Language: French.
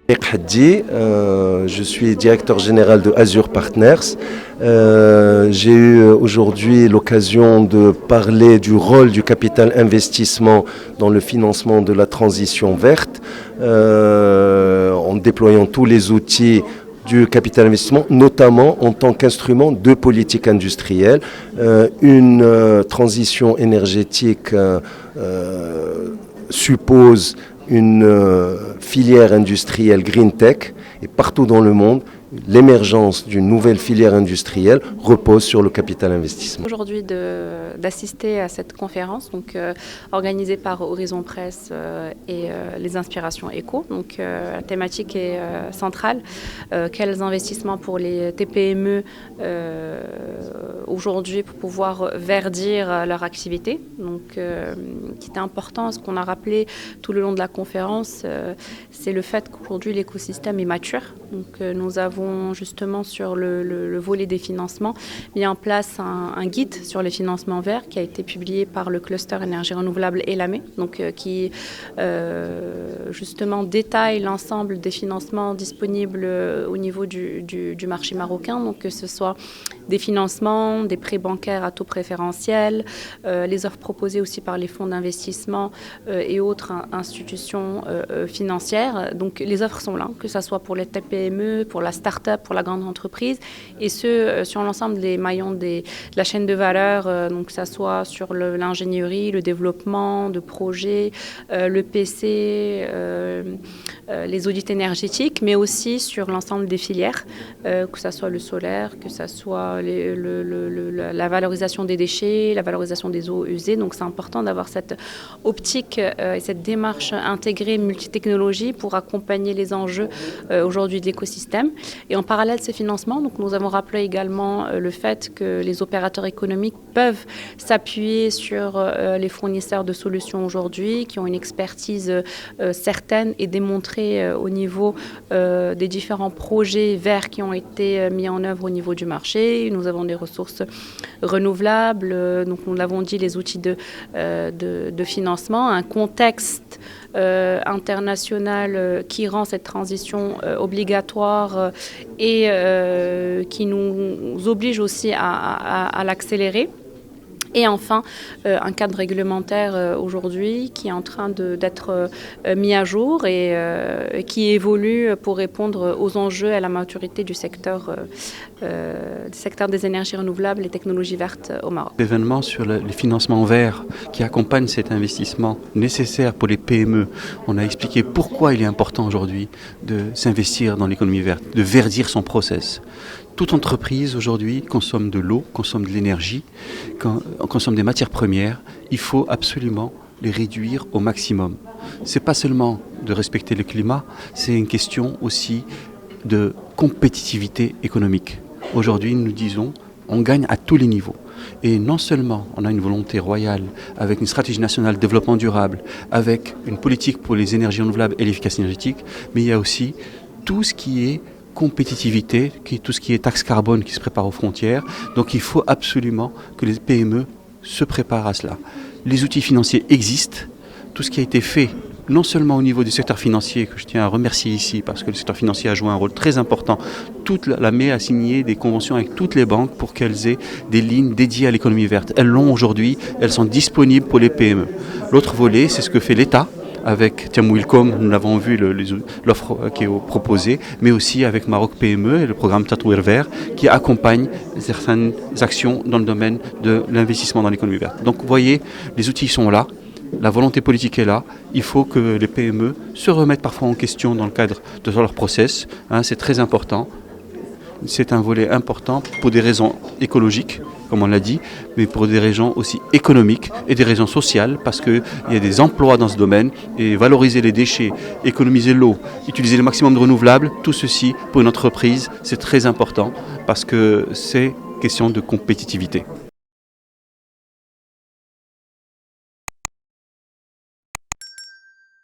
Haddi, je suis directeur général de Azure Partners. J'ai eu aujourd'hui l'occasion de parler du rôle du capital investissement dans le financement de la transition verte, en déployant tous les outils du capital investissement, notamment en tant qu'instrument de politique industrielle. Une transition énergétique suppose une filière industrielle green tech, et partout dans le monde, l'émergence d'une nouvelle filière industrielle repose sur le capital investissement. Aujourd'hui d'assister à cette conférence organisée par Horizon Presse et les Inspirations Éco. La thématique est centrale. Quels investissements pour les TPME aujourd'hui pour pouvoir verdir leur activité. Qui était important, ce qu'on a rappelé tout le long de la conférence, c'est le fait qu'aujourd'hui l'écosystème est mature. Nous avons justement sur le volet des financements mis en place un guide sur les financements verts qui a été publié par le cluster énergie renouvelable et l'AME, qui justement détaille l'ensemble des financements disponibles au niveau du marché marocain, que ce soit des financements, des prêts bancaires à taux préférentiel, les offres proposées aussi par les fonds d'investissement et autres institutions financières. Les offres sont là, que ce soit pour les TPME, pour la start-up, pour la grande entreprise, et ce sur l'ensemble des maillons de la chaîne de valeur, que ce soit sur l'ingénierie, le développement de projets, le PC, les audits énergétiques, mais aussi sur l'ensemble des filières, que ce soit le solaire, que ce soit la valorisation des déchets, la valorisation des eaux usées. C'est important d'avoir cette optique et cette démarche intégrée multitechnologie pour accompagner les enjeux aujourd'hui de l'écosystème. Et en parallèle de ces financements, nous avons rappelé également le fait que les opérateurs économiques peuvent s'appuyer sur les fournisseurs de solutions aujourd'hui qui ont une expertise certaine et démontrée au niveau des différents projets verts qui ont été mis en œuvre au niveau du marché. Nous avons des ressources renouvelables, nous l'avons dit, les outils de financement, un contexte international qui rend cette transition obligatoire et qui nous oblige aussi à l'accélérer. Et enfin, un cadre réglementaire aujourd'hui qui est en train d'être mis à jour et qui évolue pour répondre aux enjeux et à la maturité du secteur des énergies renouvelables et technologies vertes au Maroc. L'événement sur les financements verts qui accompagnent cet investissement nécessaire pour les PME, on a expliqué pourquoi il est important aujourd'hui de s'investir dans l'économie verte, de verdir son process. Toute entreprise aujourd'hui consomme de l'eau, consomme de l'énergie, consomme des matières premières. Il faut absolument les réduire au maximum. Ce n'est pas seulement de respecter le climat, c'est une question aussi de compétitivité économique. Aujourd'hui, nous disons, on gagne à tous les niveaux. Et non seulement on a une volonté royale avec une stratégie nationale de développement durable, avec une politique pour les énergies renouvelables et l'efficacité énergétique, mais il y a aussi tout ce qui est compétitivité, tout ce qui est taxe carbone qui se prépare aux frontières. Donc il faut absolument que les PME se préparent à cela. Les outils financiers existent, tout ce qui a été fait, non seulement au niveau du secteur financier, que je tiens à remercier ici, parce que le secteur financier a joué un rôle très important. Toute la l'AME a signé des conventions avec toutes les banques pour qu'elles aient des lignes dédiées à l'économie verte. Elles l'ont aujourd'hui, elles sont disponibles pour les PME. L'autre volet, c'est ce que fait l'État. Avec Tiamouilcom, nous l'avons vu, l'offre qui est proposée, mais aussi avec Maroc PME et le programme Tatouir Vert qui accompagne certaines actions dans le domaine de l'investissement dans l'économie verte. Donc vous voyez, les outils sont là, la volonté politique est là, il faut que les PME se remettent parfois en question dans le cadre de leur process, c'est très important. C'est un volet important pour des raisons écologiques, comme on l'a dit, mais pour des raisons aussi économiques et des raisons sociales, parce qu'il y a des emplois dans ce domaine, et valoriser les déchets, économiser l'eau, utiliser le maximum de renouvelables, tout ceci, pour une entreprise, c'est très important, parce que c'est question de compétitivité.